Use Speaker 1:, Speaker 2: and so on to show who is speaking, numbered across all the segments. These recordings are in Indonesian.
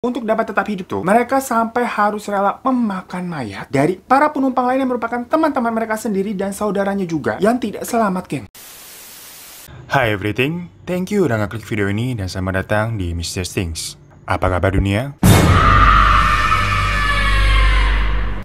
Speaker 1: Untuk dapat tetap hidup tuh, mereka sampai harus rela memakan mayat dari para penumpang lain yang merupakan teman-teman mereka sendiri dan saudaranya juga yang tidak selamat, geng. Hi everything, thank you udah ngeklik video ini dan selamat datang di Mysterious Things. Apa kabar dunia?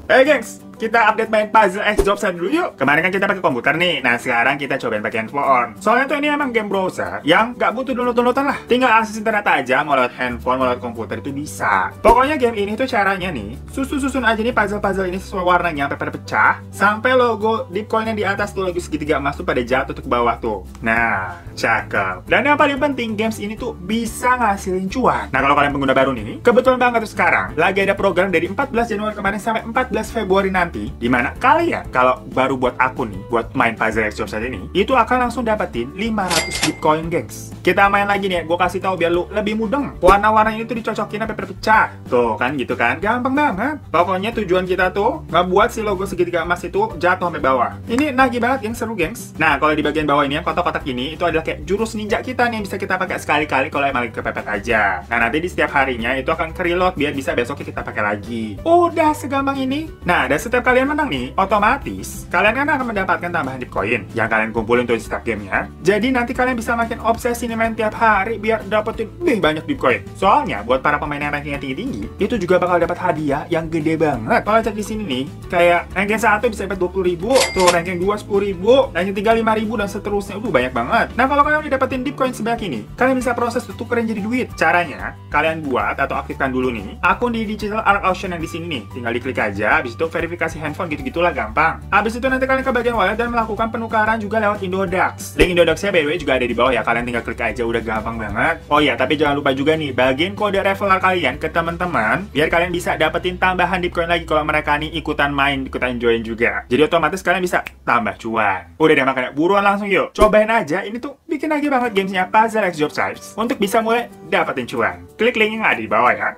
Speaker 1: Hey gengs, kita update main puzzle X Job Site dulu yuk. Kemarin kan kita pakai komputer nih, nah sekarang kita cobain pakai handphone. Soalnya tuh ini emang game browser yang gak butuh download-downloadan lah. Tinggal akses internet aja, mau lewat handphone, mau lewat komputer itu bisa. Pokoknya game ini tuh caranya nih, susun aja nih puzzle-puzzle ini sesuai warnanya sampai pada pecah, sampai logo di coin yang di atas tuh logo segitiga emas tuh pada jatuh tuh ke bawah tuh. Nah, cakep. Dan yang paling penting, games ini tuh bisa ngasilin cuan. Nah kalau kalian pengguna baru nih, kebetulan banget tuh sekarang lagi ada program dari 14 Januari kemarin sampai 14 Februari nanti, dimana kalian kalau baru buat akun nih, buat main puzzle X Job Site ini, itu akan langsung dapetin 500 Bitcoin, gengs. Kita main lagi nih, gue kasih tahu biar lu lebih mudeng. Warna-warna ini tuh dicocokin sampai berpecah. Tuh kan gitu kan, gampang banget. Pokoknya tujuan kita tuh ngebuat si logo segitiga emas itu jatuh sampai bawah. Ini nagih banget, yang seru, gengs. Nah kalau di bagian bawah ini yang kotak-kotak ini, itu adalah kayak jurus ninja kita nih yang bisa kita pakai sekali-kali kalau emang lagi kepepet aja. Nah nanti di setiap harinya itu akan ke-reload biar bisa besoknya kita pakai lagi. Udah segampang ini. Nah, dan setiap kalian menang nih, otomatis kalian kan akan mendapatkan tambahan Bitcoin yang kalian kumpulin untuk setiap gamenya. Jadi nanti kalian bisa makin obsesi nih main tiap hari biar dapetin lebih banyak Bitcoin. Soalnya buat para pemain yang rankingnya tinggi-tinggi, itu juga bakal dapat hadiah yang gede banget. Kalau cek di sini nih, kayak ranking 1 bisa dapat 20.000, tuh ranking 2 10.000, ranking 3 5.000 dan seterusnya. Itu banyak banget. Nah, kalau kalian udah dapetin Bitcoin sebanyak ini, kalian bisa proses untuk tukerin jadi duit. Caranya, kalian buat atau aktifkan dulu nih akun di Digital Arc Auction yang di sini nih. Tinggal diklik aja, habis itu verifikasi handphone gitu-gitulah, gampang. Habis itu nanti kalian ke bagian wallet dan melakukan penukaran juga lewat Indodax. Link Indodax-nya by the way juga ada di bawah ya, kalian tinggal klik aja, udah gampang banget. Oh iya, tapi jangan lupa juga nih bagiin kode referral kalian ke teman-teman biar kalian bisa dapetin tambahan Bitcoin lagi kalau mereka nih ikutan main, ikutan join juga. Jadi otomatis kalian bisa tambah cuan. Udah deh, makanya buruan langsung yuk. Cobain aja, ini tuh bikin lagi banget gamesnya Puzzle X Job Sites untuk bisa mulai dapetin cuan. Klik link yang ada di bawah ya.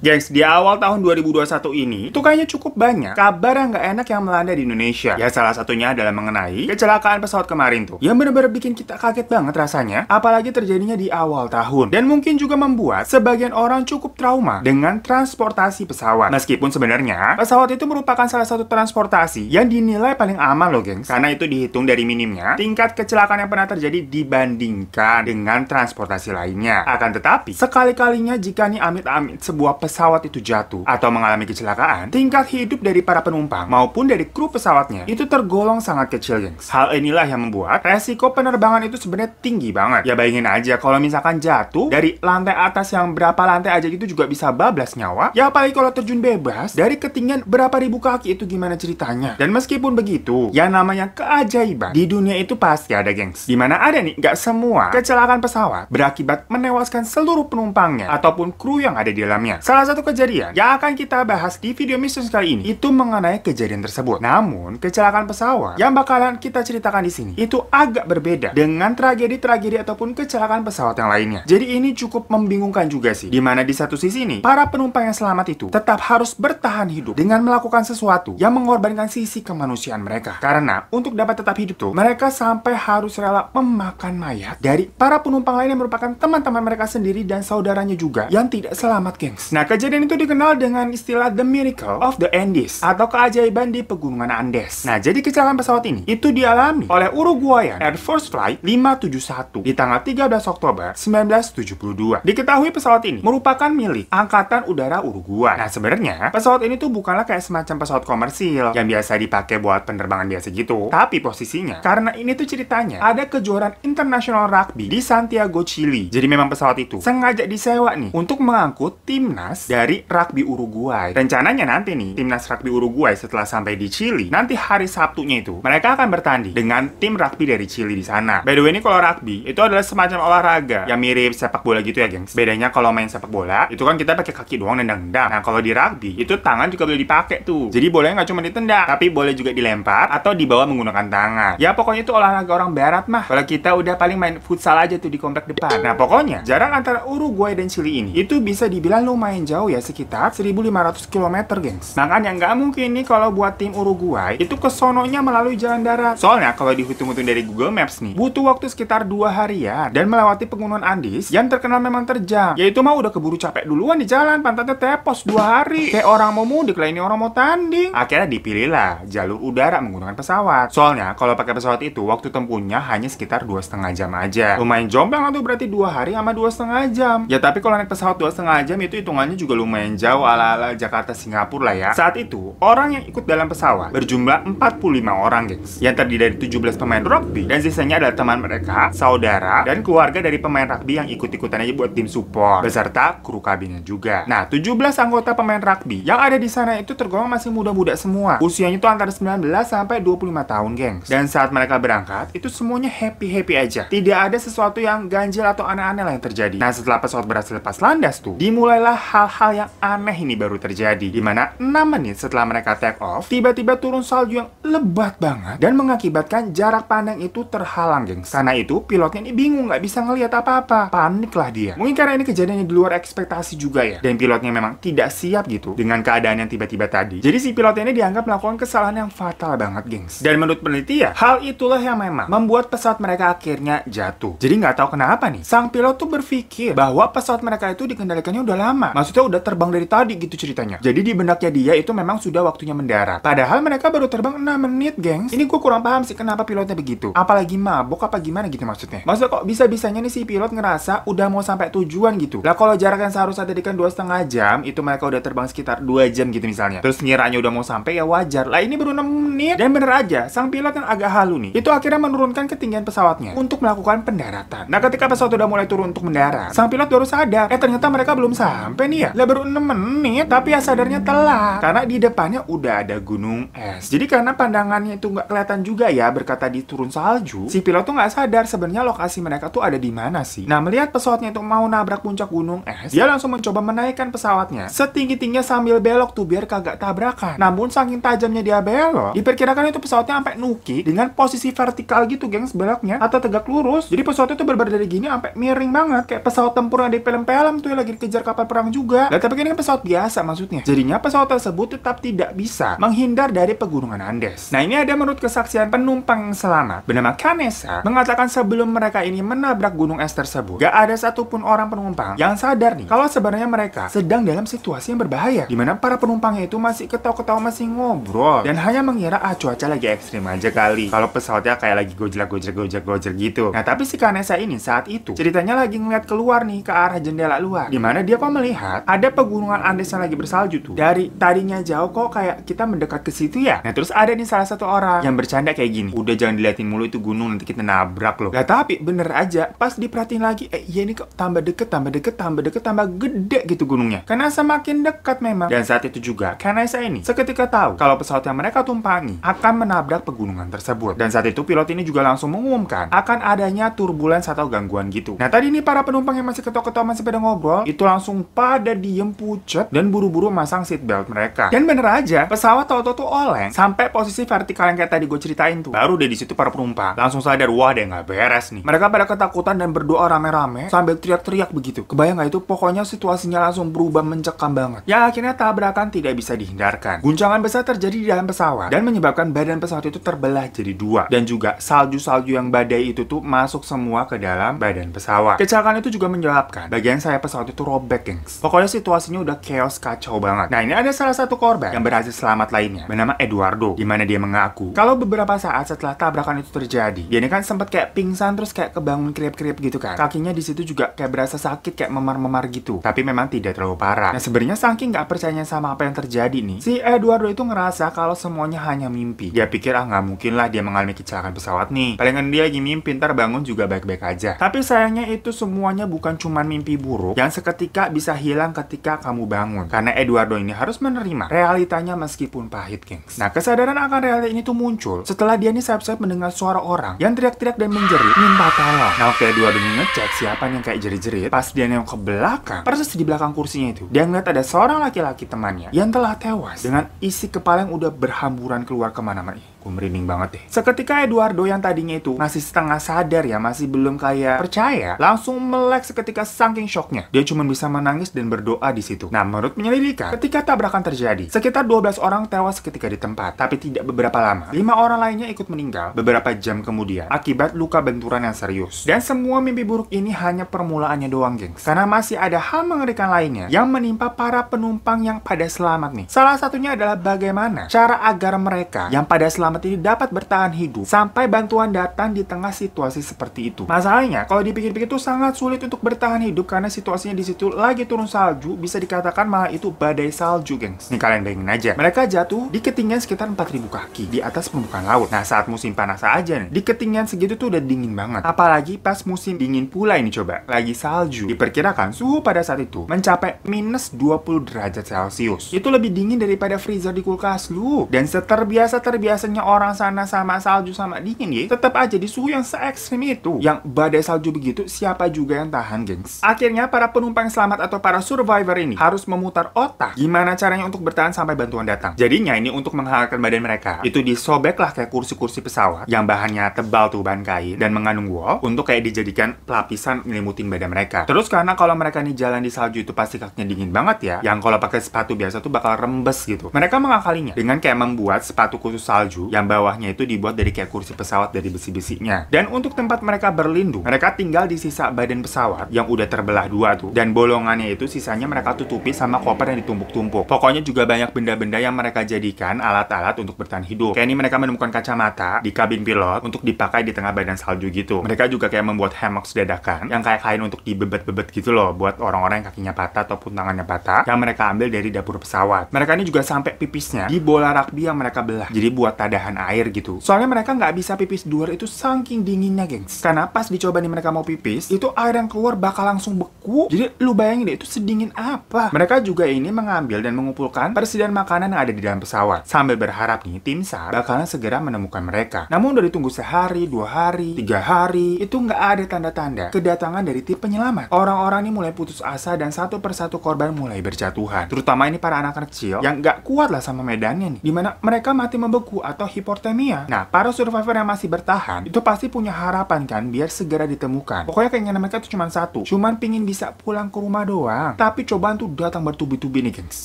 Speaker 1: Gengs, di awal tahun 2021 ini, itu kayaknya cukup banyak kabar yang nggak enak yang melanda di Indonesia. Ya, salah satunya adalah mengenai kecelakaan pesawat kemarin tuh. Yang bener-bener bikin kita kaget banget rasanya, apalagi terjadinya di awal tahun. Dan mungkin juga membuat sebagian orang cukup trauma dengan transportasi pesawat. Meskipun sebenarnya, pesawat itu merupakan salah satu transportasi yang dinilai paling aman loh, gengs. Karena itu dihitung dari minimnya tingkat kecelakaan yang pernah terjadi dibandingkan dengan transportasi lainnya. Akan tetapi, sekali-kalinya jika nih amit-amit sebuah pesawat itu jatuh atau mengalami kecelakaan, tingkat hidup dari para penumpang maupun dari kru pesawatnya itu tergolong sangat kecil, gengs. Hal inilah yang membuat resiko penerbangan itu sebenarnya tinggi banget. Ya bayangin aja kalau misalkan jatuh dari lantai atas yang berapa lantai aja gitu juga bisa bablas nyawa. Ya apalagi kalau terjun bebas dari ketinggian berapa ribu kaki, itu gimana ceritanya. Dan meskipun begitu, yang namanya keajaiban di dunia itu pasti ada, gengs. Dimana ada nih, nggak semua kecelakaan pesawat berakibat menewaskan seluruh penumpangnya ataupun kru yang ada di dalamnya. Salah satu kejadian yang akan kita bahas di video mistis kali ini itu mengenai kejadian tersebut. Namun, kecelakaan pesawat yang bakalan kita ceritakan di sini itu agak berbeda dengan tragedi-tragedi ataupun kecelakaan pesawat yang lainnya. Jadi ini cukup membingungkan juga sih. Dimana di satu sisi nih, para penumpang yang selamat itu tetap harus bertahan hidup dengan melakukan sesuatu yang mengorbankan sisi kemanusiaan mereka. Karena untuk dapat tetap hidup tuh, mereka sampai harus rela memakan mayat dari para penumpang lain yang merupakan teman-teman mereka sendiri dan saudaranya juga yang tidak selamat, gengs. Nah, kejadian itu dikenal dengan istilah The Miracle of the Andes atau keajaiban di pegunungan Andes. Nah, jadi kecelakaan pesawat ini itu dialami oleh Uruguayan Air Force Flight 571 di tanggal 13 Oktober 1972. Diketahui pesawat ini merupakan milik Angkatan Udara Uruguay. Nah, sebenarnya pesawat ini tuh bukanlah kayak semacam pesawat komersil yang biasa dipakai buat penerbangan biasa gitu. Tapi posisinya, karena ini tuh ceritanya ada kejuaraan internasional rugby di Santiago, Chili. Jadi memang pesawat itu sengaja disewa nih untuk mengangkut timnas dari rugby Uruguay. Rencananya nanti nih, timnas rugby Uruguay setelah sampai di Chili, nanti hari Sabtunya itu, mereka akan bertanding dengan tim rugby dari Chili di sana. By the way, ini kalau rugby, itu adalah semacam olahraga yang mirip sepak bola gitu ya, gengs. Bedanya kalau main sepak bola, itu kan kita pakai kaki doang nendang-nendang. Nah, kalau di rugby, itu tangan juga boleh dipakai tuh. Jadi bolanya nggak cuma ditendang, tapi boleh juga dilempar atau dibawa menggunakan tangan. Ya, pokoknya itu olahraga orang barat mah. Kalau kita udah paling main futsal aja tuh di komplek depan. Nah, pokoknya, jarak antara Uruguay dan Chili ini, itu bisa dibilang lumayan lumayan jauh ya, sekitar 1.500 km, gengs. Makanya nggak mungkin nih kalau buat tim Uruguay itu kesononya melalui jalan darat. Soalnya kalau dihitung-hitung dari Google Maps nih, butuh waktu sekitar 2 harian dan melewati pegunungan Andes yang terkenal memang terjang. Yaitu mah udah keburu capek duluan di jalan, pantatnya tepos 2 hari. Kayak orang mau mudik lah, ini orang mau tanding. Akhirnya dipilihlah jalur udara menggunakan pesawat. Soalnya kalau pakai pesawat itu waktu tempuhnya hanya sekitar 2,5 jam aja. Lumayan jomplang tuh, berarti 2 hari sama 2,5 jam. Ya tapi kalau naik pesawat 2,5 jam itu hitungannya juga lumayan jauh, ala-ala Jakarta Singapura lah ya. Saat itu orang yang ikut dalam pesawat berjumlah 45 orang, gengs, yang terdiri dari 17 pemain rugby dan sisanya adalah teman mereka, saudara, dan keluarga dari pemain rugby yang ikut-ikutan aja buat tim support beserta kru kabinnya juga. Nah, 17 anggota pemain rugby yang ada di sana itu tergolong masih muda-muda semua. Usianya tuh antara 19 sampai 25 tahun, gengs. Dan saat mereka berangkat itu semuanya happy-happy aja. Tidak ada sesuatu yang ganjil atau aneh-aneh lah yang terjadi. Nah, setelah pesawat berhasil lepas landas tuh, dimulailah hal-hal yang aneh ini baru terjadi. Dimana 6 menit setelah mereka take off, tiba-tiba turun salju yang lebat banget dan mengakibatkan jarak pandang itu terhalang, gengs. Karena itu pilotnya ini bingung, nggak bisa ngelihat apa-apa. Panik lah dia. Mungkin karena ini kejadiannya di luar ekspektasi juga ya. Dan pilotnya memang tidak siap gitu dengan keadaan yang tiba-tiba tadi. Jadi si pilotnya ini dianggap melakukan kesalahan yang fatal banget, gengs. Dan menurut penelitian, hal itulah yang memang membuat pesawat mereka akhirnya jatuh. Jadi nggak tahu kenapa nih, sang pilot tuh berpikir bahwa pesawat mereka itu dikendalikannya udah lama. Maksudnya udah terbang dari tadi gitu ceritanya. Jadi di benaknya dia itu memang sudah waktunya mendarat. Padahal mereka baru terbang 6 menit, gengs. Ini gue kurang paham sih kenapa pilotnya begitu. Apalagi mabok apa gimana gitu maksudnya. Maksudnya kok bisa-bisanya nih si pilot ngerasa udah mau sampai tujuan gitu. Lah kalau jarak yang seharusnya tadi kan 2,5 jam, itu mereka udah terbang sekitar 2 jam gitu misalnya. Terus ngiranya udah mau sampai, ya wajar. Lah ini baru 6 menit. Dan bener aja, sang pilot yang agak halu nih, itu akhirnya menurunkan ketinggian pesawatnya untuk melakukan pendaratan. Nah ketika pesawat udah mulai turun untuk mendarat, sang pilot baru sadar, ternyata mereka belum sampai nih ya. Lah baru 6 menit, tapi ya sadarnya telat. Karena di depannya udah ada gunung es. Jadi karena pandangannya itu nggak kelihatan juga ya, berkat tadi turun salju, si pilot tuh nggak sadar sebenarnya lokasi mereka tuh ada di mana sih. Nah melihat pesawatnya itu mau nabrak puncak gunung es, dia langsung mencoba menaikkan pesawatnya setinggi-tingginya sambil belok tuh biar kagak tabrakan. Namun saking tajamnya dia belok, diperkirakan itu pesawatnya sampai nuki dengan posisi vertikal gitu, gengs, beloknya atau tegak lurus. Jadi pesawatnya tuh berbadan dari gini sampai miring banget kayak pesawat tempur yang di film-film tuh yang lagi dikejar kapal perang juga. Lah tapi ini kan pesawat biasa maksudnya. Jadinya pesawat tersebut tetap tidak bisa menghindar dari pegunungan Andes. Nah ini ada menurut kesaksian penumpang yang selamat bernama Canessa, mengatakan sebelum mereka ini menabrak gunung es tersebut, gak ada satupun orang penumpang yang sadar nih kalau sebenarnya mereka sedang dalam situasi yang berbahaya, dimana para penumpangnya itu masih ketawa-ketawa, masih ngobrol dan hanya mengira cuaca lagi ekstrim aja kali, kalau pesawatnya kayak lagi gojek gitu. Nah tapi si Canessa ini saat itu ceritanya lagi ngeliat keluar nih ke arah jendela luar, dimana dia kok melihat ada pegunungan Andes yang lagi bersalju tuh. Dari tadinya jauh kok kayak kita mendekat ke situ ya. Nah terus ada nih salah satu orang yang bercanda kayak gini, udah jangan diliatin mulu itu gunung, nanti kita nabrak loh. Lah tapi bener aja pas diperhatiin lagi, iya ini kok tambah deket tambah gede gitu gunungnya, karena semakin dekat memang. Dan saat itu juga Canessa ini seketika tahu kalau pesawat yang mereka tumpangi akan menabrak pegunungan tersebut. Dan saat itu pilot ini juga langsung mengumumkan akan adanya turbulens atau gangguan gitu. Nah tadi ini para penumpang yang masih ketawa-ketawa masih pada ngobrol itu langsung pada diem pucet dan buru-buru masang seatbelt mereka. Dan bener aja pesawat tahu-tahu tuh oleng sampai posisi vertikal yang kayak tadi gue ceritain tuh. Baru deh di situ para penumpang langsung sadar, wah deh nggak beres nih. Mereka pada ketakutan dan berdoa rame-rame sambil teriak-teriak begitu. Kebayang nggak itu? Pokoknya situasinya langsung berubah mencekam banget. Ya akhirnya tabrakan tidak bisa dihindarkan. Guncangan besar terjadi di dalam pesawat dan menyebabkan badan pesawat itu terbelah jadi 2. Dan juga salju-salju yang badai itu tuh masuk semua ke dalam badan pesawat. Kecelakaan itu juga menyebabkan bagian sayap pesawat itu robek, gengs. Pokoknya situasinya udah chaos, kacau banget. Nah ini ada salah satu korban yang berhasil selamat lainnya bernama Eduardo, dimana dia mengaku kalau beberapa saat setelah tabrakan itu terjadi, dia ini kan sempat kayak pingsan terus kayak kebangun kriep-kriep gitu kan. Kakinya di situ juga kayak berasa sakit, kayak memar-memar gitu. Tapi memang tidak terlalu parah. Nah sebenarnya saking nggak percayanya sama apa yang terjadi nih, si Eduardo itu ngerasa kalau semuanya hanya mimpi. Dia pikir nggak mungkin lah dia mengalami kecelakaan pesawat nih. Palingan dia lagi mimpi, ntar bangun juga baik-baik aja. Tapi sayangnya itu semuanya bukan cuman mimpi buruk yang seketika bisa hilang ketika kamu bangun. Karena Eduardo ini harus menerima realitanya meskipun pahit, gengs. Nah kesadaran akan realita ini tuh muncul setelah dia nih sayap-sayap mendengar suara orang yang teriak-teriak dan menjerit minta tolong. Nah waktu Eduardo ngecek siapa yang kayak jerit-jerit, pas dia nengok ke belakang, persis di belakang kursinya itu, dia ngeliat ada seorang laki-laki temannya yang telah tewas dengan isi kepala yang udah berhamburan keluar kemana-mana. Gue merinding banget deh. Seketika Eduardo yang tadinya itu masih setengah sadar ya, masih belum kayak percaya, langsung melek seketika saking shocknya. Dia cuma bisa menangis dan berdoa di situ. Nah, menurut penyelidikan, ketika tabrakan terjadi, sekitar 12 orang tewas seketika di tempat. Tapi tidak beberapa lama, 5 orang lainnya ikut meninggal beberapa jam kemudian akibat luka benturan yang serius. Dan semua mimpi buruk ini hanya permulaannya doang, gengs. Karena masih ada hal mengerikan lainnya yang menimpa para penumpang yang pada selamat nih. Salah satunya adalah bagaimana cara agar mereka yang pada selamat ini dapat bertahan hidup sampai bantuan datang di tengah situasi seperti itu. Masalahnya, kalau dipikir-pikir itu sangat sulit untuk bertahan hidup karena situasinya di situ lagi turun salju, bisa dikatakan malah itu badai salju, gengs. Nih kalian bayangin aja, mereka jatuh di ketinggian sekitar 4.000 kaki di atas permukaan laut. Nah, saat musim panas aja nih, di ketinggian segitu tuh udah dingin banget. Apalagi pas musim dingin pula ini coba, lagi salju. Diperkirakan suhu pada saat itu mencapai minus 20 derajat Celcius. Itu lebih dingin daripada freezer di kulkas lu. Dan seterbiasa-terbiasanya orang sana sama salju sama dingin ya, tetap aja di suhu yang se-ekstrim itu. Yang badai salju begitu, siapa juga yang tahan, gengs? Akhirnya para penumpang selamat atau para survivor ini harus memutar otak gimana caranya untuk bertahan sampai bantuan datang. Jadinya ini untuk menghangatkan badan mereka, itu disobeklah kayak kursi-kursi pesawat yang bahannya tebal tuh, bahan kain dan mengandung wol, untuk kayak dijadikan pelapisan ngelimutin badan mereka. Terus karena kalau mereka nih jalan di salju itu pasti kakinya dingin banget ya, yang kalau pakai sepatu biasa tuh bakal rembes gitu. Mereka mengakalinya dengan kayak membuat sepatu khusus salju yang bawahnya itu dibuat dari kayak kursi pesawat dari besi-besinya. Dan untuk tempat mereka berlindung, mereka tinggal di sisa badan pesawat yang udah terbelah dua tuh. Dan bolongannya itu sisanya mereka tutupi sama koper yang ditumpuk-tumpuk. Pokoknya juga banyak benda-benda yang mereka jadikan alat-alat untuk bertahan hidup. Kayak ini mereka menemukan kacamata di kabin pilot untuk dipakai di tengah badan salju gitu. Mereka juga kayak membuat hammocks dadakan yang kayak kain untuk dibebet-bebet gitu loh, buat orang-orang yang kakinya patah ataupun tangannya patah, yang mereka ambil dari dapur pesawat. Mereka ini juga sampai pipisnya di bola rugby yang mereka belah, jadi buat tadahan air gitu. Soalnya mereka nggak bisa pipis di luar itu saking dinginnya, gengs. Karena pas dicoba nih mereka mau pipis, itu air yang keluar bakal langsung beku. Jadi lu bayangin deh, itu sedingin apa. Mereka juga ini mengambil dan mengumpulkan persediaan makanan yang ada di dalam pesawat, sambil berharap nih tim SAR bakalan segera menemukan mereka. Namun udah ditunggu sehari, 2 hari, 3 hari, itu nggak ada tanda-tanda kedatangan dari tim penyelamat. Orang-orang ini mulai putus asa dan satu persatu korban mulai berjatuhan. Terutama ini para anak-anak kecil yang nggak kuat lah sama medannya nih, dimana mereka mati membeku atau hipotermia. Nah, para survivor yang masih bertahan itu pasti punya harapan kan biar segera ditemukan. Pokoknya keinginan mereka itu cuma satu, cuman pingin bisa pulang ke rumah doang. Tapi cobaan tuh datang bertubi-tubi nih, gengs.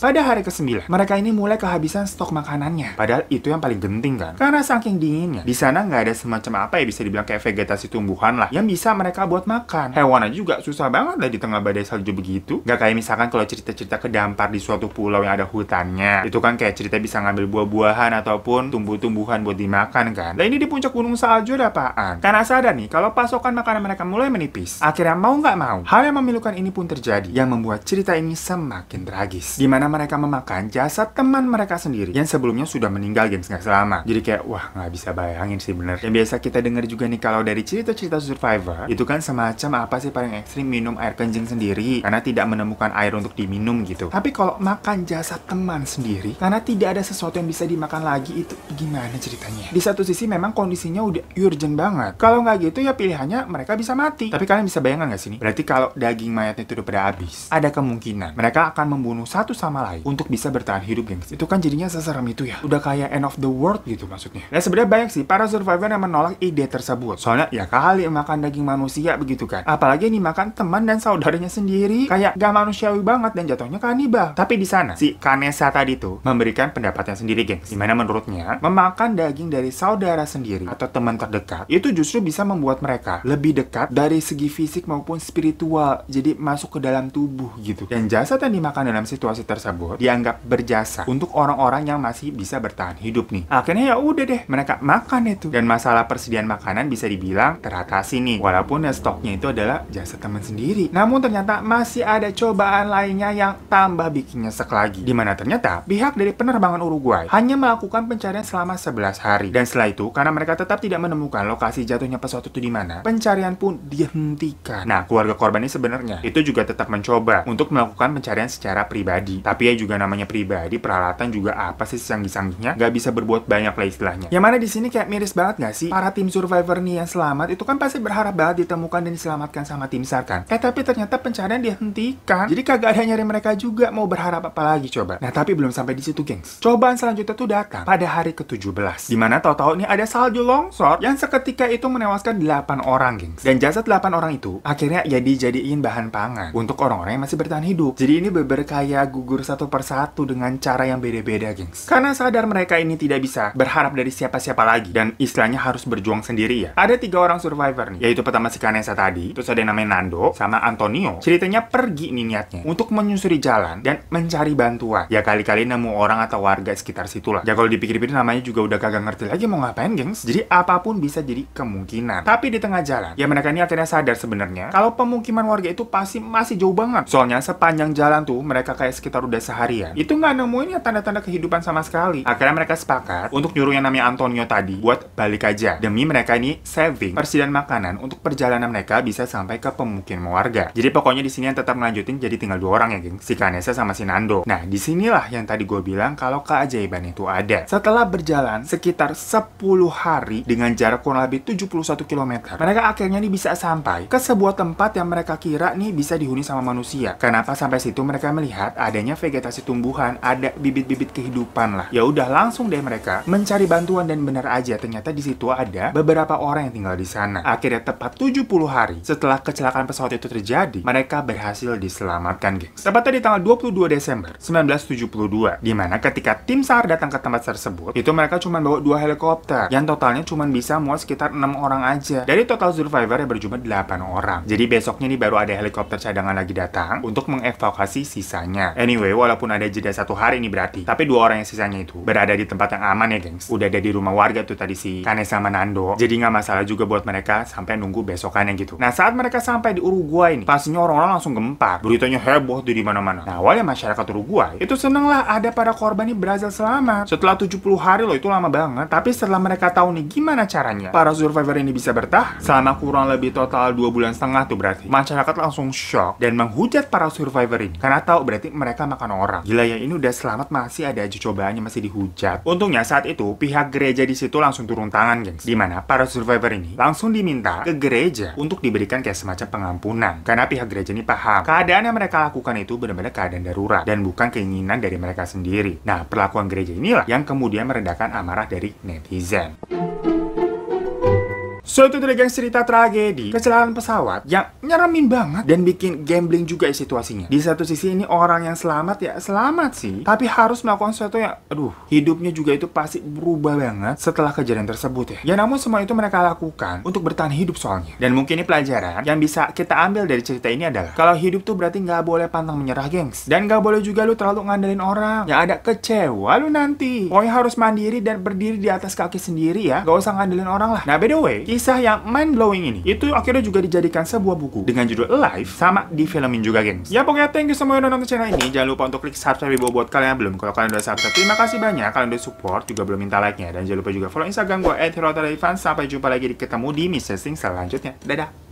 Speaker 1: Pada hari ke-9, mereka ini mulai kehabisan stok makanannya. Padahal itu yang paling genting kan, karena saking dinginnya di sana nggak ada semacam apa ya, bisa dibilang kayak vegetasi tumbuhan lah yang bisa mereka buat makan. Hewan aja juga susah banget lah di tengah badai salju begitu. Nggak kayak misalkan kalau cerita-cerita kedampar di suatu pulau yang ada hutannya, itu kan kayak cerita bisa ngambil buah-buahan ataupun tumbuh-tumbuhan buat dimakan kan. Nah, ini di puncak gunung salju ada apaan? Karena sadar nih kalau pasokan makanan mereka mulai menipis, akhirnya mau nggak mau hal yang memilukan ini pun terjadi, yang membuat cerita ini semakin tragis, dimana mereka memakan jasad teman mereka sendiri yang sebelumnya sudah meninggal, gengs, nggak selamat. Jadi kayak wah, nggak bisa bayangin sih bener. Yang biasa kita dengar juga nih kalau dari cerita-cerita survivor itu kan semacam apa sih paling ekstrim, minum air kencing sendiri karena tidak menemukan air untuk diminum gitu. Tapi kalau makan jasad teman sendiri karena tidak ada sesuatu yang bisa dimakan lagi, itu gimana ceritanya? Di satu sisi memang kondisinya udah urgent banget. Kalau nggak gitu ya pilihannya mereka bisa mati. Tapi kalian bisa bayangkan nggak sih nih? Berarti kalau daging mayatnya itu udah pada habis, ada kemungkinan mereka akan membunuh satu sama lain untuk bisa bertahan hidup, gengs. Itu kan jadinya seserem itu ya. Udah kayak end of the world gitu maksudnya. Dan sebenarnya banyak sih para survivor yang menolak ide tersebut. Soalnya ya kali makan daging manusia begitu kan. Apalagi nih makan teman dan saudaranya sendiri, kayak gak manusiawi banget dan jatuhnya kanibal. Tapi di sana si Kanesa tadi tuh memberikan pendapatnya sendiri, gengs. Dimana menurutnya memakan daging dari saudara sendiri atau teman terdekat itu justru bisa membuat mereka lebih dekat dari segi fisik maupun spiritual. Jadi masuk ke dalam tubuh gitu. Dan jasad yang dimakan dalam situasi tersebut dianggap berjasa untuk orang-orang yang masih bisa bertahan hidup nih. Akhirnya ya udah deh, mereka makan itu. Dan masalah persediaan makanan bisa dibilang teratasi nih, walaupun ya stoknya itu adalah jasad teman sendiri. Namun ternyata masih ada cobaan lainnya yang tambah bikin nyesek lagi, dimana ternyata pihak dari penerbangan Uruguay hanya melakukan pencarian selama 11 hari. Dan setelah itu, karena mereka tetap tidak menemukan lokasi jatuhnya pesawat itu di mana, pencarian pun dihentikan. Nah, keluarga korban ini sebenarnya itu juga tetap mencoba untuk melakukan pencarian secara pribadi. Tapi ya juga namanya pribadi, peralatan juga apa sih canggih-canggihnya, nggak bisa berbuat banyak lah istilahnya. Yang mana di sini kayak miris banget nggak sih? Para tim survivor nih yang selamat itu kan pasti berharap banget ditemukan dan diselamatkan sama tim SAR kan. Tapi ternyata pencarian dihentikan. Jadi kagak ada nyari mereka juga, mau berharap apa lagi coba. Nah, tapi belum sampai di situ, gengs. Cobaan selanjutnya tuh datang pada hari ke-17. 2017. Dimana tahu-tahu ini ada salju longsor yang seketika itu menewaskan 8 orang, gengs. Dan jasad 8 orang itu akhirnya ya dijadiin bahan pangan untuk orang-orang yang masih bertahan hidup. Jadi ini beber kayak gugur satu persatu dengan cara yang beda-beda, gengs. Karena sadar mereka ini tidak bisa berharap dari siapa-siapa lagi dan istilahnya harus berjuang sendiri ya. Ada 3 orang survivor nih, yaitu pertama si Kanesa tadi, terus ada yang namanya Nando, sama Antonio. Ceritanya pergi nih niatnya untuk menyusuri jalan dan mencari bantuan. Ya kali-kali nemu orang atau warga sekitar situlah. Ya kalau dipikir-pikir namanya juga udah kagak ngerti lagi mau ngapain, gengs. Jadi apapun bisa jadi kemungkinan. Tapi di tengah jalan, ya mereka ini akhirnya sadar sebenarnya kalau pemukiman warga itu pasti masih jauh banget. Soalnya sepanjang jalan tuh mereka kayak sekitar udah seharian itu nggak nemuin ya tanda-tanda kehidupan sama sekali. Akhirnya mereka sepakat untuk nyuruh yang namanya Antonio tadi buat balik aja demi mereka ini saving persediaan makanan untuk perjalanan mereka bisa sampai ke pemukiman warga. Jadi pokoknya di sini yang tetap ngelanjutin jadi tinggal 2 orang ya, geng. Si Kanesa sama si Nando. Nah, disinilah yang tadi gue bilang kalau keajaiban itu ada. Setelah berjalan sekitar 10 hari dengan jarak kurang lebih 71 km, mereka akhirnya nih bisa sampai ke sebuah tempat yang mereka kira nih bisa dihuni sama manusia. Kenapa sampai situ mereka melihat adanya vegetasi tumbuhan, ada bibit-bibit kehidupan lah. Ya udah langsung deh mereka mencari bantuan dan benar aja ternyata di situ ada beberapa orang yang tinggal di sana. Akhirnya tepat 70 hari setelah kecelakaan pesawat itu terjadi, mereka berhasil diselamatkan, gengs. Tepatnya di tanggal 22 Desember 1972, dimana ketika tim SAR datang ke tempat tersebut, itu mereka cuma bawa 2 helikopter yang totalnya cuma bisa muat sekitar 6 orang aja dari total survivor yang berjumlah 8 orang. Jadi besoknya nih baru ada helikopter cadangan lagi datang untuk mengevakuasi sisanya. Anyway, walaupun ada jeda 1 hari ini berarti, tapi 2 orang yang sisanya itu berada di tempat yang aman ya, gengs. Udah ada di rumah warga tuh tadi si Kanesa sama Nando. Jadi nggak masalah juga buat mereka sampai nunggu besokannya gitu. Nah, saat mereka sampai di Uruguay nih, pastinya orang-orang langsung gempar. Beritanya heboh tuh di mana-mana. Nah, awalnya masyarakat Uruguay itu seneng lah ada para korban ini berhasil selamat. Setelah 70 hari loh, itu lama banget. Tapi setelah mereka tahu nih gimana caranya para survivor ini bisa bertahan selama kurang lebih total 2,5 bulan tuh berarti, masyarakat langsung shock dan menghujat para survivor ini karena tahu berarti mereka makan orang. Gila ya, ini udah selamat masih ada aja cobaannya masih dihujat. Untungnya saat itu pihak gereja di situ langsung turun tangan, gengs. Dimana para survivor ini langsung diminta ke gereja untuk diberikan kayak semacam pengampunan karena pihak gereja ini paham keadaan yang mereka lakukan itu benar-benar keadaan darurat dan bukan keinginan dari mereka sendiri. Nah, perlakuan gereja inilah yang kemudian meredakan amarah dari netizen. So itu tadi, gengs, cerita tragedi kecelakaan pesawat yang nyeremin banget dan bikin gambling juga ya situasinya. Di satu sisi ini orang yang selamat ya selamat sih, tapi harus melakukan sesuatu yang hidupnya juga itu pasti berubah banget setelah kejadian tersebut ya. Ya namun semua itu mereka lakukan untuk bertahan hidup soalnya. Dan mungkin ini pelajaran yang bisa kita ambil dari cerita ini adalah kalau hidup tuh berarti nggak boleh pantang menyerah, gengs. Dan nggak boleh juga lu terlalu ngandelin orang, yang ada kecewa lu nanti. Pokoknya harus mandiri dan berdiri di atas kaki sendiri ya, gak usah ngandelin orang lah. Nah, by the way, kisah yang mind blowing ini itu akhirnya juga dijadikan sebuah buku dengan judul Alive sama difilmin juga, gengs. Ya pokoknya thank you semua yang udah nonton channel ini. Jangan lupa untuk klik subscribe buat kalian yang belum. Kalau kalian udah subscribe, terima kasih banyak. Kalian udah support, juga belum minta like-nya. Dan jangan lupa juga follow Instagram gue @herotarifan. Sampai jumpa lagi, ketemu di Mr. Sing selanjutnya. Dadah.